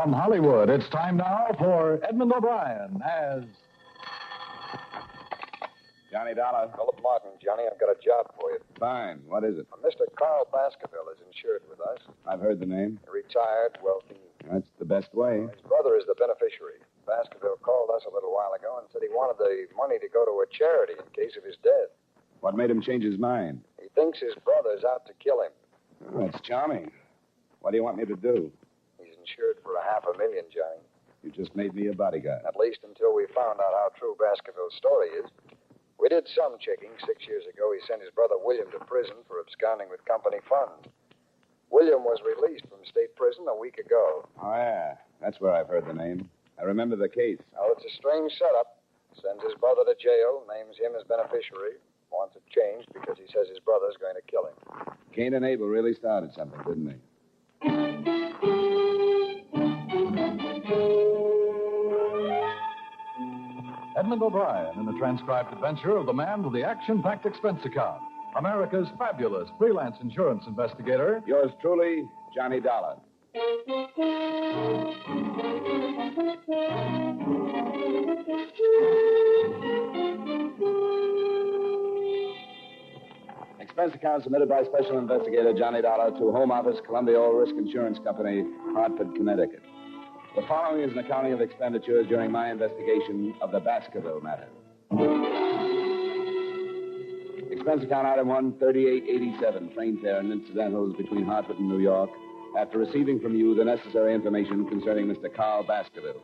From Hollywood, it's time now for Edmund O'Brien as... Johnny Dollar. Philip Martin, Johnny, I've got a job for you. Fine. What is it? Mr. Carl Baskerville is insured with us. I've heard the name. Retired, wealthy. That's the best way. His brother is the beneficiary. Baskerville called us a little while ago and said he wanted the money to go to a charity in case of his death. What made him change his mind? He thinks his brother's out to kill him. Oh, that's charming. What do you want me to do? He's insured for $500,000, Johnny. You just made me a bodyguard. At least until we found out how true Baskerville's story is. We did some checking. 6 years ago, he sent his brother William to prison for absconding with company funds. William was released from state prison a week ago. Oh, yeah. That's where I've heard the name. I remember the case. Now, it's a strange setup. Sends his brother to jail, names him as beneficiary, wants it changed because he says his brother's going to kill him. Cain and Abel really started something, didn't they? Edmund O'Brien in the transcribed adventure of the man with the action-packed expense account. America's fabulous freelance insurance investigator. Yours truly, Johnny Dollar. Expense account submitted by Special Investigator Johnny Dollar to Home Office, Columbia All Risk Insurance Company, Hartford, Connecticut. The following is an accounting of expenditures during my investigation of the Baskerville matter. Expense account item 1, 3887, train fare and incidentals between Hartford and New York, after receiving from you the necessary information concerning Mr. Carl Baskerville.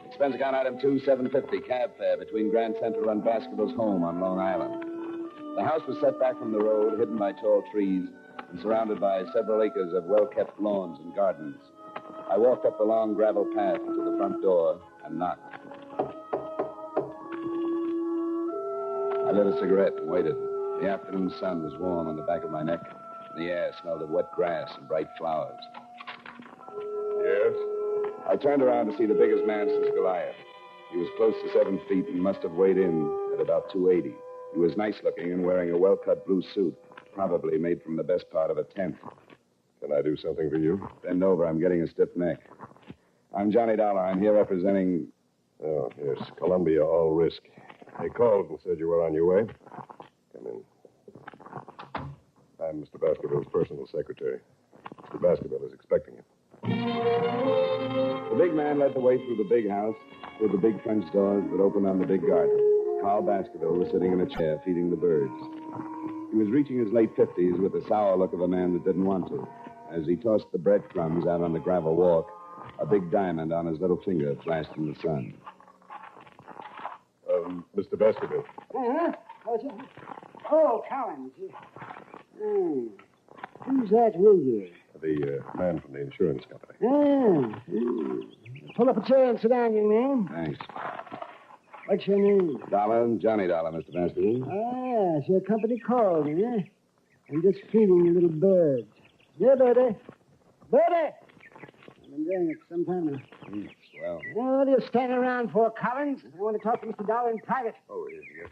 Expense account item 2, 750, cab fare between Grand Central and Baskerville's home on Long Island. The house was set back from the road, hidden by tall trees, and surrounded by several acres of well-kept lawns and gardens. I walked up the long gravel path to the front door and knocked. I lit a cigarette and waited. The afternoon sun was warm on the back of my neck, and the air smelled of wet grass and bright flowers. Yes? I turned around to see the biggest man since Goliath. He was close to 7 feet and must have weighed in at about 280. He was nice-looking and wearing a well-cut blue suit, probably made from the best part of a tent. Can I do something for you? Bend over. I'm getting a stiff neck. I'm Johnny Dollar. I'm here representing... Oh, yes, Columbia All Risk. They called and said you were on your way. Come in. I'm Mr. Baskerville's personal secretary. Mr. Baskerville is expecting you. The big man led the way through the big house, through the big French doors that opened on the big garden. Carl Baskerville was sitting in a chair feeding the birds. He was reaching his late 50s with the sour look of a man that didn't want to. As he tossed the breadcrumbs out on the gravel walk, a big diamond on his little finger flashed in the sun. Mr. Baskerville. Oh, Collins. Who's that with you? The man from the insurance company. Pull up a chair and sit down, young man. Thanks. What's your name? Dollar, Johnny Dollar, Mr. Baskerville. Ah, so your company called, eh? I'm just feeding the little birds. Yeah, Birdie. Birdie! I've been doing it some time now. Swell. What are you standing around for, Collins? I want to talk to Mr. Dollar in private. Oh, yes.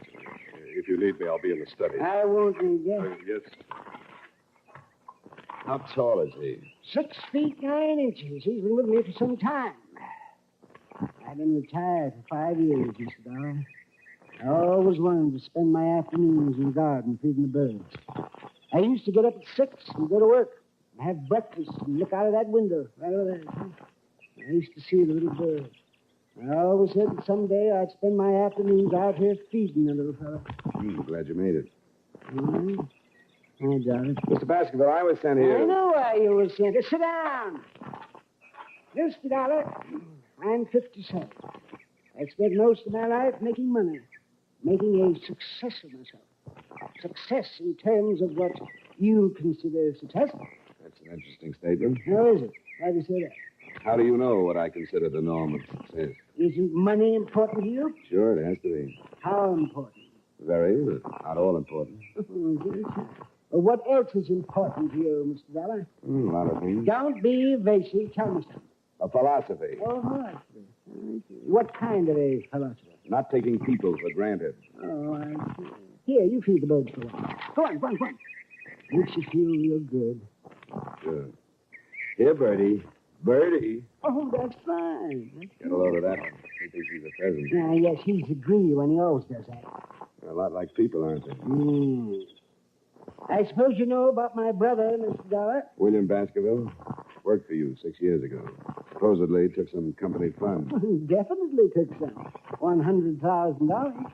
If you need me, I'll be in the study. I won't need you. Yes. How tall is he? 6 feet 9 inches. He's been with me for some time. I've been retired for 5 years, Mr. Dollar. I always wanted to spend my afternoons in the garden feeding the birds. I used to get up at 6 and go to work and have breakfast and look out of that window right over there. I used to see the little birds. I always said that someday I'd spend my afternoons out here feeding the little fellow. Glad you made it. I got it. Mr. Baskerville, I was sent here... I know why you were sent. Sit down. Mr. Dollar, I'm 57. I spent most of my life making money, making a success of myself. Success in terms of what you consider success. That's an interesting statement. How is it? Why do you say that? How do you know what I consider the norm of success? Isn't money important to you? Sure, it has to be. How important? Very, but not all important. Well, what else is important to you, Mr. Dollar? A lot of things. Don't be evasive. Tell me something. A philosophy. Oh, philosophy. What kind of a philosophy? Not taking people for granted. Oh, I see. Here, you feed the birds for a while. Go on. Makes you feel real good. Sure. Here, Bertie. Birdie. Oh, that's fine. Get a load of that one. He thinks he's a pheasant. Yes, he's a greedy one. He always does that. A lot like people, aren't they? I suppose you know about my brother, Mr. Dollar? William Baskerville worked for you 6 years ago. Supposedly took some company funds. Definitely took some. $100,000.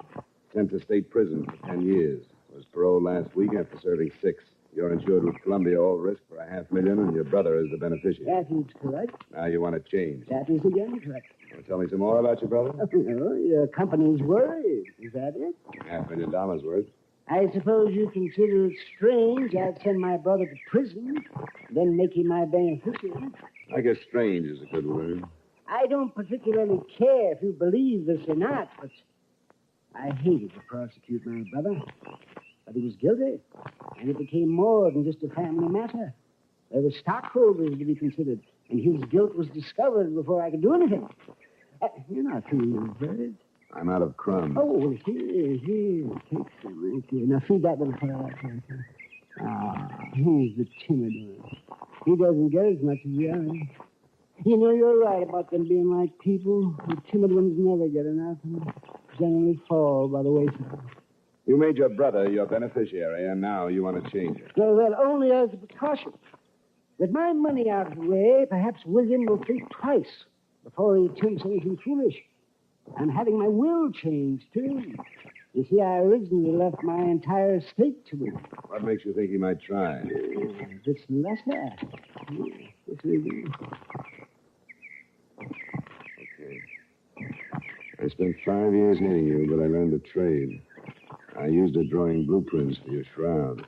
Sent to state prison for 10 years. Was paroled last week after serving 6. You're insured with Columbia All Risk for $500,000, and your brother is the beneficiary. That is correct. Now you want to change. That is again correct. Want to tell me some more about your brother? Oh, your company's worried. Is that it? $500,000 worth. I suppose you consider it strange I'd send my brother to prison, then make him my beneficiary. I guess strange is a good word. I don't particularly care if you believe this or not, but I hated to prosecute my brother. But he was guilty, and it became more than just a family matter. There were stockholders to be considered, and his guilt was discovered before I could do anything. You're not feeling good. I'm out of crumbs. Oh, well, here. Take some right here. Now, feed that little fellow out there. He's the timid one. He doesn't get as much as the others. You know, you're right about them being like people. The timid ones never get enough and generally fall by the wayside. You made your brother your beneficiary, and now you want to change it. Well, only as a precaution. With my money out of the way, perhaps William will think twice before he attempts anything foolish. I'm having my will changed, too. You see, I originally left my entire estate to him. What makes you think he might try? This letter. This will do. Okay. I spent 5 years needing you, but I learned a trade. I used it drawing blueprints for your shroud.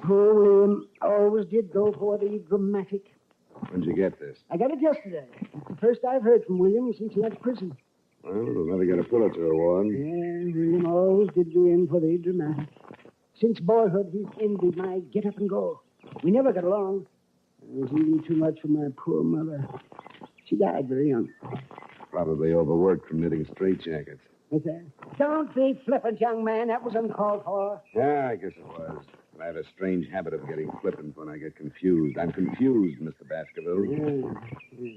Poor William always did go for the dramatic. When'd you get this? I got it yesterday. It's the first I've heard from William since he left prison. Well, we'll never get a Pulitzer Award. Yeah, William always did go in for the dramatic. Since boyhood, he's envied my get up and go. We never got along. It was even too much for my poor mother. She died very young. Probably overworked from knitting straitjackets. What's that? Don't be flippant, young man. That was uncalled for. Yeah, I guess it was. But I have a strange habit of getting flippant when I get confused. I'm confused, Mr. Baskerville. Yeah.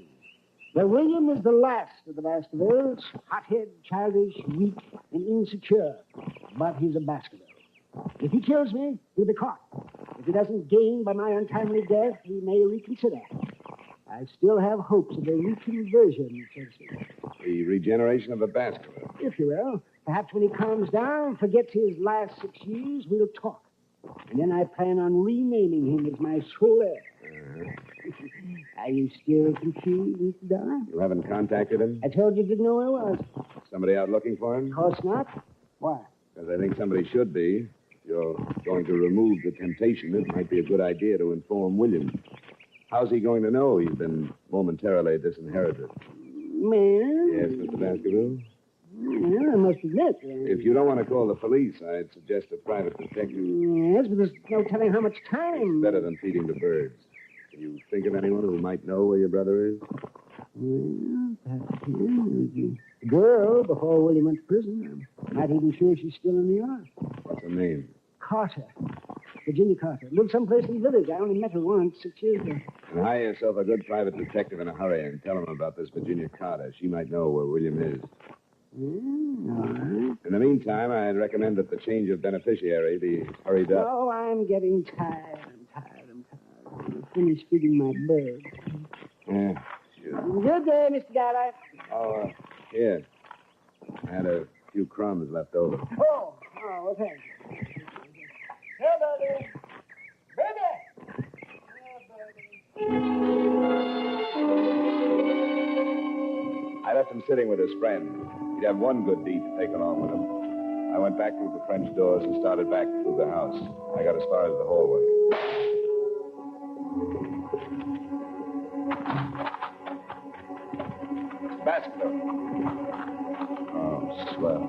Well, William is the last of the Baskervilles. Hothead, childish, weak, and insecure. But he's a Baskerville. If he kills me, he'll be caught. If he doesn't gain by my untimely death, he may reconsider. I still have hopes of a reconversion, so to speak. The regeneration of a Baskerville. If you will. Perhaps when he calms down, forgets his last 6 years, we'll talk. And then I plan on renaming him as my sole heir. Are you still confused, Mr. Dollar? You haven't contacted him? I told you didn't know where I was. Somebody out looking for him? Of course not. Why? Because I think somebody should be. If you're going to remove the temptation, it might be a good idea to inform William. How's he going to know he's been momentarily disinherited? Man? Yes, Mr. Baskerville? Well, I must admit. If you don't want to call the police, I'd suggest a private detective. Yes, but there's no telling how much time. It's better than feeding the birds. Can you think of anyone who might know where your brother is? Well, perhaps a girl before William went to prison. I'm not even sure she's still in New York. What's her name? Carter. Virginia Carter. Lived someplace in the village. I only met her once 6 years ago. And hire yourself a good private detective in a hurry and tell him about this Virginia Carter. She might know where William is. All right. In the meantime, I'd recommend that the change of beneficiary be hurried up. Oh, I'm getting tired. I'm finished feeding my bird. Yeah, sure. Good day, Mr. Goddard. Oh, here. I had a few crumbs left over. Oh, well, thank you. Hey, buddy. Baby. I left him sitting with his friend. He'd have one good deed to take along with him. I went back through the French doors and started back through the house. I got as far as the hallway. Baskerville. Oh, swell.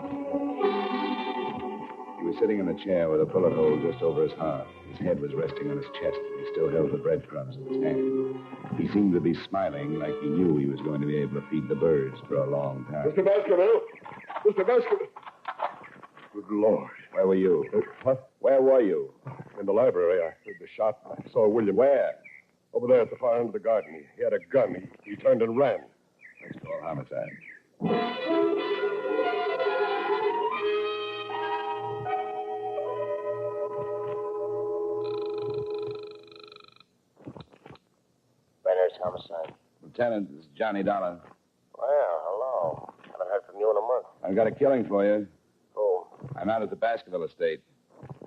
He was sitting in the chair with a bullet hole just over his heart. His head was resting on his chest, and he still held the breadcrumbs in his hand. He seemed to be smiling like he knew he was going to be able to feed the birds for a long time. Mr. Baskerville! Mr. Baskerville! Good Lord. Where were you? What? Where were you? In the library. I heard the shot. I saw William. Where? Over there at the far end of the garden. He had a gun. He turned and ran. Let's call homicide. Brenner's homicide. Lieutenant, this is Johnny Dollar. Well, hello. Haven't heard from you in a month. I've got a killing for you. Who? I'm out at the Baskerville estate.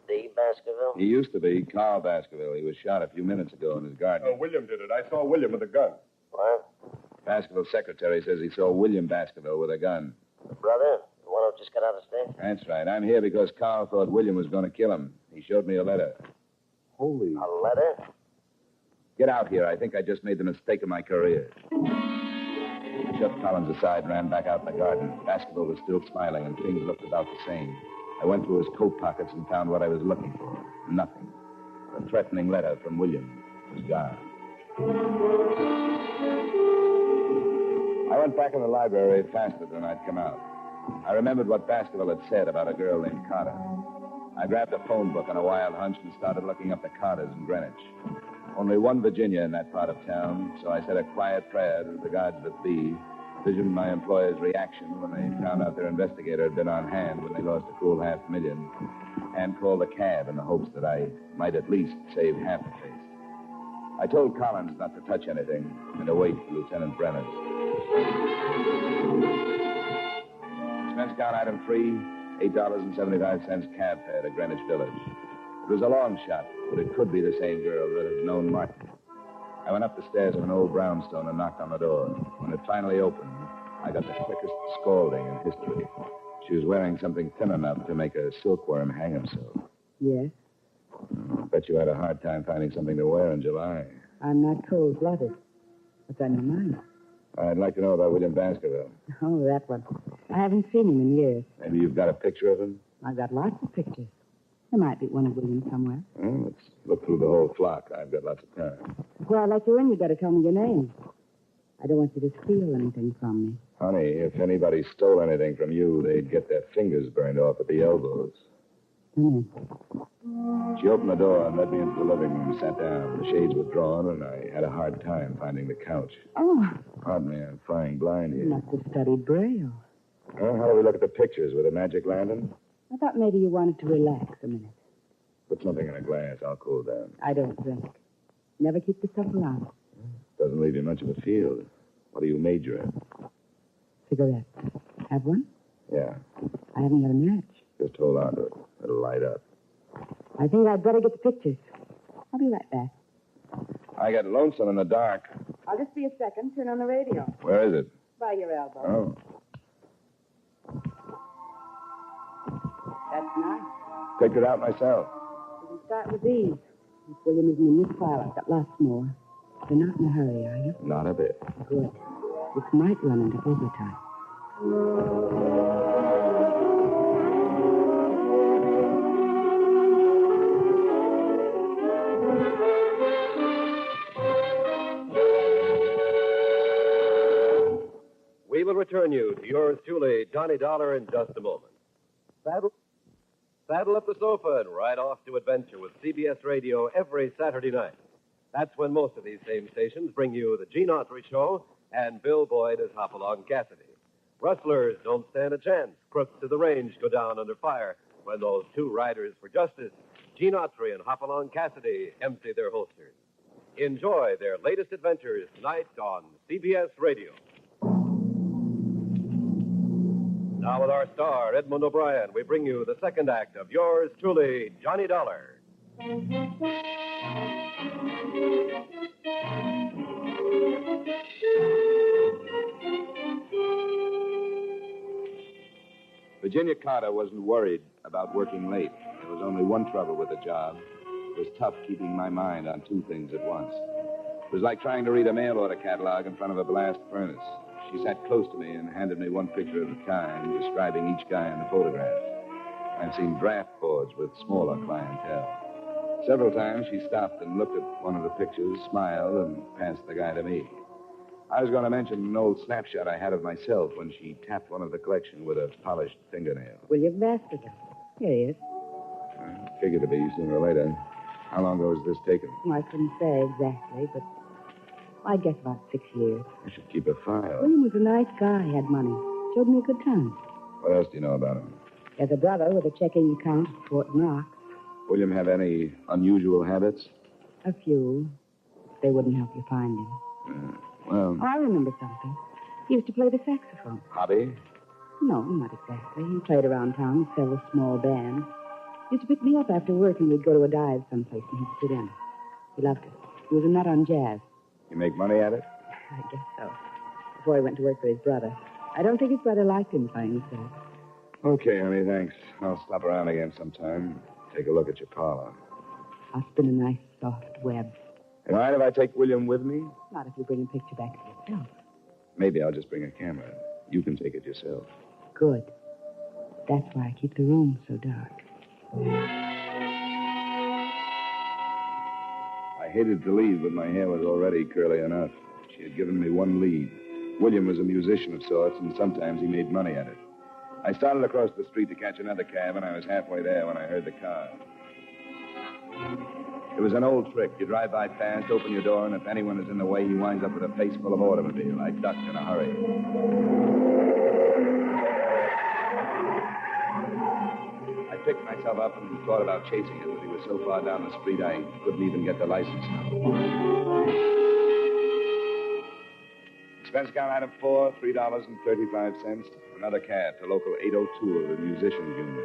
The Baskerville? He used to be Carl Baskerville. He was shot a few minutes ago in his garden. Oh, William did it. I saw William with a gun. What? Baskerville's secretary says he saw William Baskerville with a gun. The brother? The one who just got out of state? That's right. I'm here because Carl thought William was going to kill him. He showed me a letter. Holy... A letter? Get out here. I think I just made the mistake of my career. I shoved Collins aside and ran back out in the garden. Baskerville was still smiling, and things looked about the same. I went through his coat pockets and found what I was looking for. Nothing. A threatening letter from William was gone. I went back in the library faster than I'd come out. I remembered what Baskerville had said about a girl named Carter. I grabbed a phone book on a wild hunch and started looking up the Carters in Greenwich. Only one Virginia in that part of town, so I said a quiet prayer to the gods that be, visioned my employer's reaction when they found out their investigator had been on hand when they lost a cool $500,000, and called a cab in the hopes that I might at least save half the case. I told Collins not to touch anything and to wait for Lieutenant Brenner's. Expense account item 3, $8.75 cab fare to Greenwich Village. It was a long shot, but it could be the same girl that had known Martin. I went up the stairs of an old brownstone and knocked on the door. When it finally opened, I got the quickest scalding in history. She was wearing something thin enough to make a silkworm hang himself. Yes? I bet you had a hard time finding something to wear in July. I'm not cold-blooded. What's on your mind? I'd like to know about William Baskerville. Oh, that one. I haven't seen him in years. Maybe you've got a picture of him? I've got lots of pictures. There might be one of William somewhere. Well, let's look through the whole flock. I've got lots of time. Before I let you in, you better tell me your name. I don't want you to steal anything from me. Honey, if anybody stole anything from you, they'd get their fingers burned off at the elbows. Come She opened the door and led me into the living room, sat down. The shades were drawn, and I had a hard time finding the couch. Oh, Pardon me, I'm flying blind you here. must have studied Braille. Well, how do we look at the pictures? With a magic lantern? I thought maybe you wanted to relax a minute. Put something in a glass. I'll cool down. I don't drink. Never keep the stuff around. Doesn't leave you much of a field. What do you major in? Cigarette. Have one? Yeah, I haven't got a match. just hold on to it. It'll light up. I think I'd better get the pictures. I'll be right back. I get lonesome in the dark. I'll just be a second. Turn on the radio. Where is it? By your elbow. Oh. That's nice. Picked it out myself. We can start with these. If William isn't in this file, I've got lots more. You're not in a hurry, are you? Not a bit. Good. This might run into overtime. We will return you to yours truly, Johnny Dollar, in just a moment. Saddle up the sofa and ride off to adventure with CBS Radio every Saturday night. That's when most of these same stations bring you the Gene Autry Show and Bill Boyd as Hopalong Cassidy. Rustlers don't stand a chance. Crooks of the range go down under fire when those two riders for justice, Gene Autry and Hopalong Cassidy, empty their holsters. Enjoy their latest adventures tonight on CBS Radio. Now with our star, Edmund O'Brien, we bring you the second act of yours truly, Johnny Dollar. Virginia Carter wasn't worried about working late. There was only one trouble with the job. It was tough keeping my mind on two things at once. It was like trying to read a mail order catalog in front of a blast furnace. She sat close to me and handed me one picture at a time, describing each guy in the photograph. I've seen draft boards with smaller clientele. Several times she stopped and looked at one of the pictures, smiled, and passed the guy to me. I was going to mention an old snapshot I had of myself when she tapped one of the collection with a polished fingernail. William Baskerville. Here he is. Figured to be sooner or later. How long ago was this taken? Well, I couldn't say exactly, but I guess about 6 years. I should keep a file. William was a nice guy, had money. Showed me a good time. What else do you know about him? He has a brother with a checking account at Fort Knox. William have any unusual habits? A few. They wouldn't help you find him. Well, Oh, I remember something. He used to play the saxophone. hobby? No, not exactly. He played around town with several small bands. He used to pick me up after work and we'd go to a dive someplace and he'd sit in. He loved it. He was a nut on jazz. You make money at it? I guess so. Before he went to work for his brother. I don't think his brother liked him playing the sax. Okay, honey, thanks. I'll stop around again sometime. Take a look at your parlor. I'll spin a nice soft web. You mind if I take William with me? Not if you bring a picture back to yourself. Maybe I'll just bring a camera. You can take it yourself. Good. That's why I keep the room so dark. I hated to leave, but my hair was already curly enough. She had given me one lead. William was a musician of sorts, and sometimes he made money at it. I started across the street to catch another cab, and I was halfway there when I heard the car. It was an old trick. You drive by fast, open your door, and if anyone is in the way, he winds up with a face full of automobile. I ducked in a hurry. I picked myself up and thought about chasing him, but he was so far down the street I couldn't even get the license number. Expense account item 4, $3.35. Another cab to local 802 of the Musicians Union.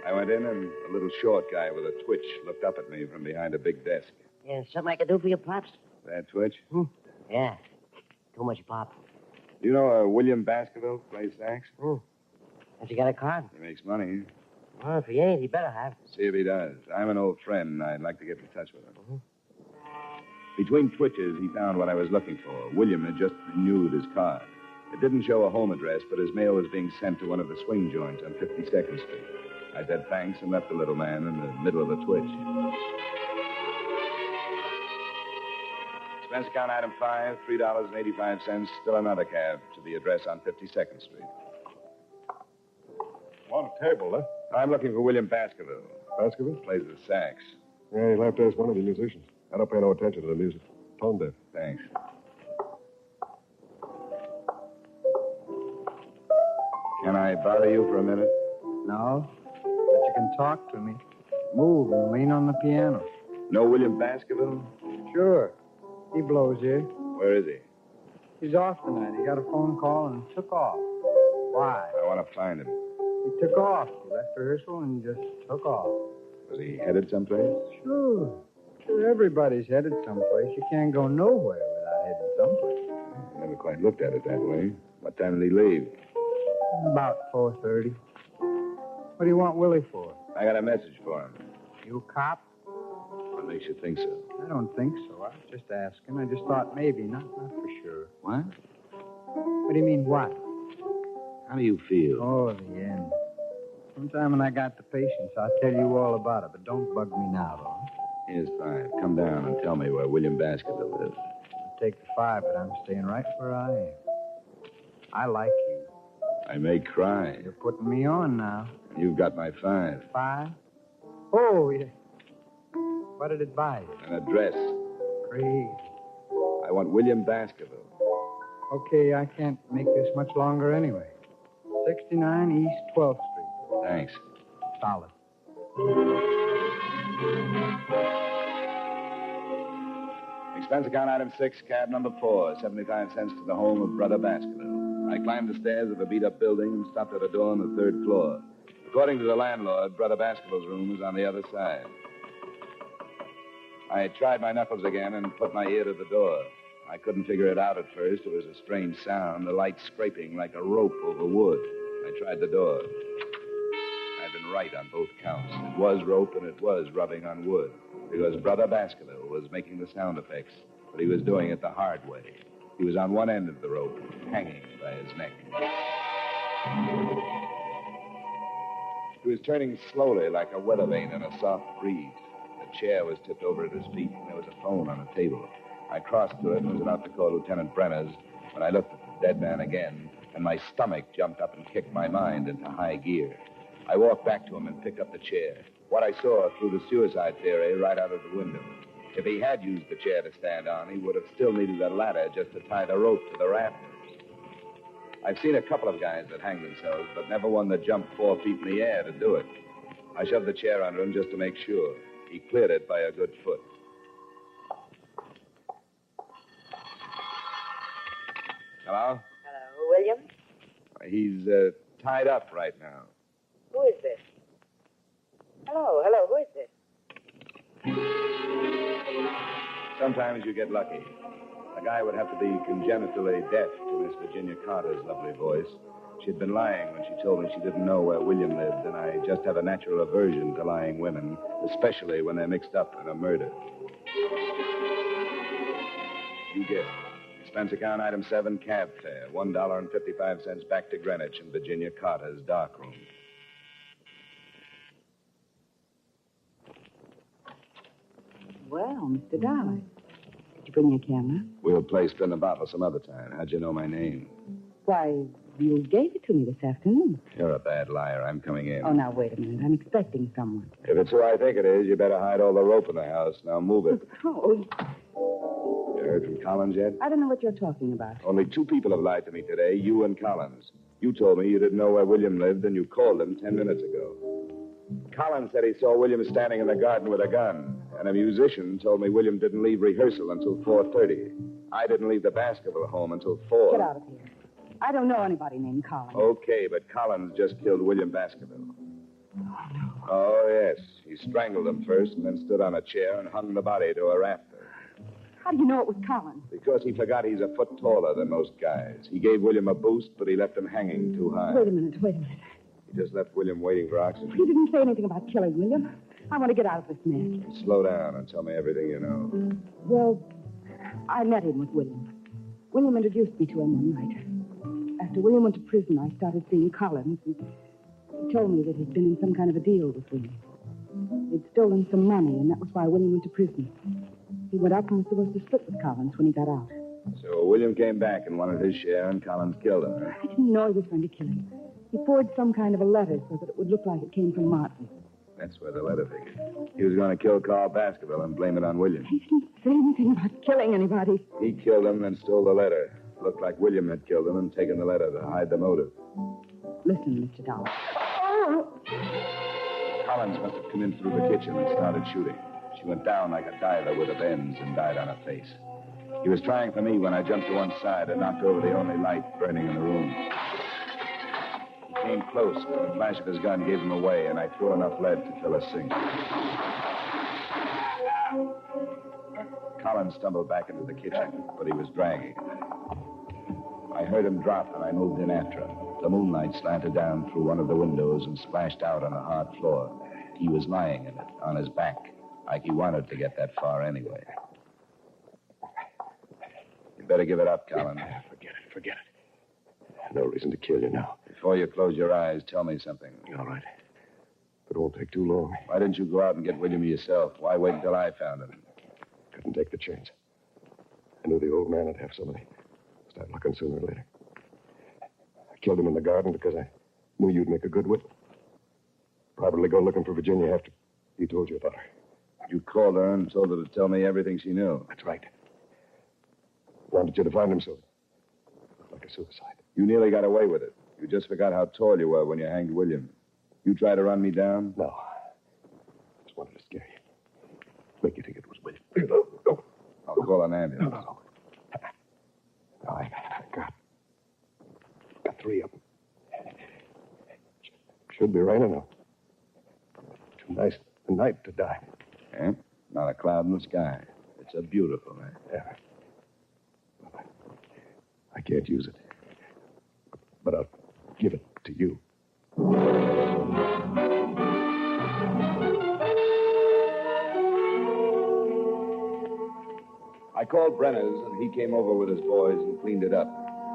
I went in, and a little short guy with a twitch looked up at me from behind a big desk. Yeah, something I can do for you, Pops? That twitch? Yeah. Too much, Pop. Do you know William Baskerville plays sax? Has he got a card? He makes money. Well, if he ain't, he better have. See if he does. I'm an old friend, and I'd like to get in touch with him. Between twitches, he found what I was looking for. William had just renewed his card. It didn't show a home address, but his mail was being sent to one of the swing joints on 52nd Street. I said thanks and left the little man in the middle of a twitch. Expense account item 5, $3.85. Still another cab to the address on 52nd Street. Want a table, huh? I'm looking for William Baskerville. Baskerville? Plays the sax. Yeah, you'll have to ask one of the musicians. I don't pay no attention to the music. Tone deaf. Thanks. Can I bother you for a minute? No, but you can talk to me. Move and lean on the piano. Know William Baskerville? Sure. He blows here. Where is he? He's off tonight. He got a phone call and took off. Why? I want to find him. He took off. He left rehearsal and just took off. Was he headed someplace? Sure. Sure, everybody's headed someplace. You can't go nowhere without heading someplace. I never quite looked at it that way. What time did he leave? About 4:30. What do you want Willie for? I got a message for him. You a cop? What makes you think so? I don't think so. I was just asking. I just thought maybe, not for sure. What? What do you mean, what? How do you feel? Oh, the end. Sometime when I got the patience, I'll tell you all about it, but don't bug me now, though. Here's 5. Come down and tell me where William Baskerville lives. I'll take the 5, but I'm staying right where I am. I like you. I may cry. You're putting me on now. You've got my 5. 5? Oh, yeah. What did it buy you? An address. Crazy. I want William Baskerville. Okay, I can't make this much longer anyway. 69 East 12th Street. Thanks. Solid. Expense account item 6, cab number 4, 75 cents to the home of Brother Baskerville. I climbed the stairs of a beat-up building and stopped at a door on the 3rd floor. According to the landlord, Brother Baskerville's room was on the other side. I tried my knuckles again and put my ear to the door. I couldn't figure it out at first. It was a strange sound, the light scraping like a rope over wood. I tried the door. I'd been right on both counts. It was rope and it was rubbing on wood. Because Brother Baskerville was making the sound effects, but he was doing it the hard way. He was on one end of the rope, hanging by his neck. He was turning slowly like a weather vane in a soft breeze. A chair was tipped over at his feet, and there was a phone on a table. I crossed to it and was about to call Lieutenant Brenner's when I looked at the dead man again, and my stomach jumped up and kicked my mind into high gear. I walked back to him and picked up the chair. What I saw threw the suicide theory right out of the window. If he had used the chair to stand on, he would have still needed a ladder just to tie the rope to the rafters. I've seen a couple of guys that hang themselves, but never one that jumped 4 feet in the air to do it. I shoved the chair under him just to make sure. He cleared it by a good foot. Hello? Hello, William? He's tied up right now. Who is this? Hello, who is this? Sometimes you get lucky. A guy would have to be congenitally deaf to Miss Virginia Carter's lovely voice. She'd been lying when she told me she didn't know where William lived, and I just have a natural aversion to lying women, especially when they're mixed up in a murder. You guessed. Expense account item 7, cab fare, $1.55 back to Greenwich in Virginia Carter's darkroom. Well, Mr. Dollar, did you bring your camera? We'll play spin the bottle some other time. How'd you know my name? Why, you gave it to me this afternoon. You're a bad liar. I'm coming in. Oh, now, wait a minute. I'm expecting someone. If it's who I think it is, you better hide all the rope in the house. Now move it. Oh, You heard from Collins yet? I don't know what you're talking about. Only 2 people have lied to me today, you and Collins. You told me you didn't know where William lived, and you called him 10 minutes ago. Collins said he saw William standing in the garden with a gun, and a musician told me William didn't leave rehearsal until 4:30. I didn't leave the Baskerville home until 4. Get out of here. I don't know anybody named Collins. Okay, but Collins just killed William Baskerville. Oh, no. Oh, yes. He strangled him first and then stood on a chair and hung the body to a rafter. How do you know it was Collins? Because he forgot he's a foot taller than most guys. He gave William a boost, but he left him hanging too high. Wait a minute. He just left William waiting for oxygen. He didn't say anything about killing William. I want to get out of this mess. Slow down and tell me everything you know. Well, I met him with William. William introduced me to him one night. After William went to prison, I started seeing Collins. He told me that he'd been in some kind of a deal with William. They'd stolen some money, and that was why William went to prison. He went up and was supposed to split with Collins when he got out. So William came back and wanted his share, and Collins killed him, huh? I didn't know he was going to kill him. He forged some kind of a letter so that it would look like it came from Martin. That's where the letter figured. He was going to kill Carl Baskerville and blame it on William. He didn't say anything about killing anybody. He killed him and stole the letter. Looked like William had killed him and taken the letter to hide the motive. Listen, Mr. Dollar. Collins must have come in through the kitchen and started shooting. She went down like a diver with a bends and died on her face. He was trying for me when I jumped to one side and knocked over the only light burning in the room. He came close, but the flash of his gun gave him away, and I threw enough lead to fill a sink. Collins stumbled back into the kitchen, but he was dragging. I heard him drop, and I moved in after him. The moonlight slanted down through one of the windows and splashed out on a hard floor. He was lying in it, on his back, like he wanted to get that far anyway. You better give it up, Collins. Forget it. No reason to kill you now. Before you close your eyes, tell me something. All right. But it won't take too long. Why didn't you go out and get William yourself? Why wait until I found him? Couldn't take the chance. I knew the old man would have somebody. Start looking sooner or later. I killed him in the garden because I knew you'd make a good witness. Probably go looking for Virginia after he told you about her. You called her and told her to tell me everything she knew. That's right. Wanted you to find him so it looked like a suicide. You nearly got away with it. You just forgot how tall you were when you hanged William. You tried to run me down? No. Just wanted to scare you. Make you think it was William. No. I'll call an ambulance. No. I got 3 of them. Should be raining now. Too nice a night to die. Yeah? Not a cloud in the sky. It's a beautiful night. Yeah. Well, I can't use it. But I'll give it to you. I called Brenner's, and he came over with his boys and cleaned it up.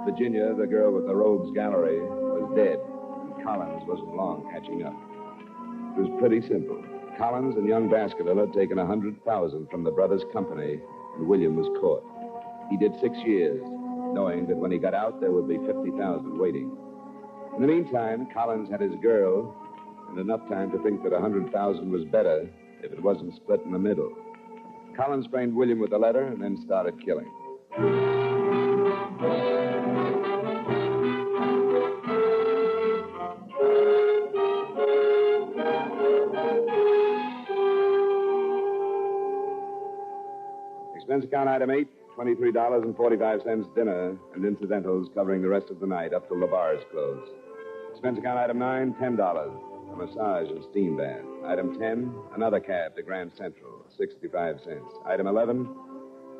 Virginia, the girl with the rogues gallery, was dead, and Collins wasn't long catching up. It was pretty simple. Collins and young Baskerville had taken $100,000 from the brothers' company, and William was caught. He did 6 years, knowing that when he got out, there would be $50,000 waiting. In the meantime, Collins had his girl, and enough time to think that $100,000 was better if it wasn't split in the middle. Collins framed William with the letter and then started killing. Expense account item 8, $23.45 dinner and incidentals covering the rest of the night up till the bars close. Expense account item 9, $10, a massage and steam bath. Item 10, another cab to Grand Central, 65 cents. Item 11,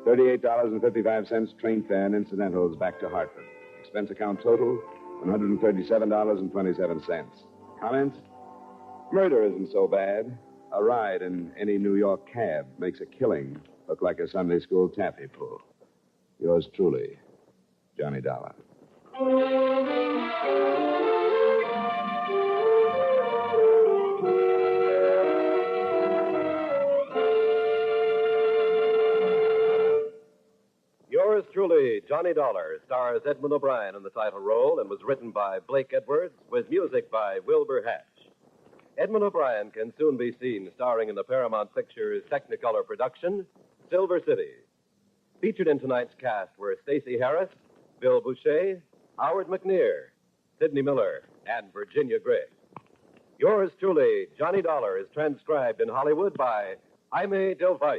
$38.55 train fare and incidentals back to Hartford. Expense account total, $137.27. Comments? Murder isn't so bad. A ride in any New York cab makes a killing look like a Sunday school taffy pull. Yours truly, Johnny Dollar. Yours truly, Johnny Dollar, stars Edmund O'Brien in the title role and was written by Blake Edwards with music by Wilbur Hatch. Edmund O'Brien can soon be seen starring in the Paramount Pictures Technicolor production, Silver City. Featured in tonight's cast were Stacey Harris, Bill Boucher, Howard McNear, Sidney Miller, and Virginia Gregg. Yours truly, Johnny Dollar, is transcribed in Hollywood by Jaime Del Valle.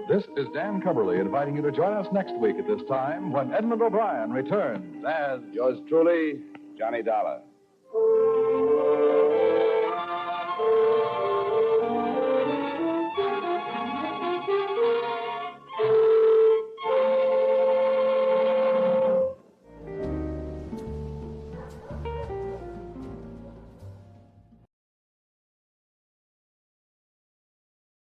This is Dan Cumberly inviting you to join us next week at this time when Edmund O'Brien returns as Yours truly, Johnny Dollar.